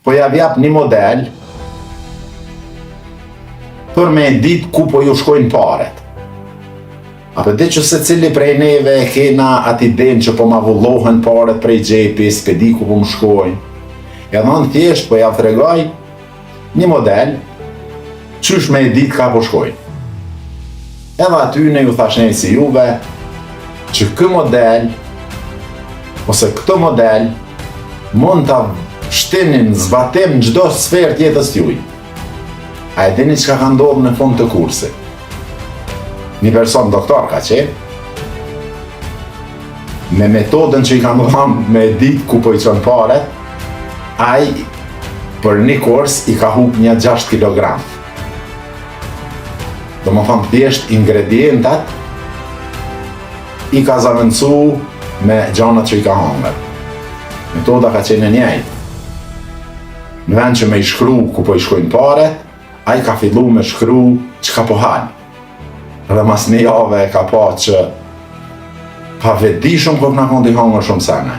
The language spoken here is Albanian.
po ja vjap një model për me ditë ku po ju shkojnë paret. Apo dhe që se cili prej neve e kena ati den që po ma vullohen paret prej gjepi, s'pe di ku po më shkojnë. Edhe në thjesht po ja tregoj një model qysh me ditë ka po shkojnë. Edhe aty ne ju thashnej si juve që kë model ose këtë model mund të shtinin zbatim në gjdo sferë tjetës t'juj. A e dini çka ka ndodhur në fund të kursit? Një person doktor ka qenë, me metodën që i ka ndodhur me ditë ku po i çon paret, ai për një kurs i ka hup një 6 kg. Do më thonë thjesht ingredientat i ka zavendësu me gjanat që i ka hangër. Metoda ka qenë e njëjtë. Në vend që me i shkru ku po i shkojnë paret, ai ka fillu me shkru që ka po halë. Dhe mas një jave ka pa që pa vedishëm po në kondi hangër shumë sene.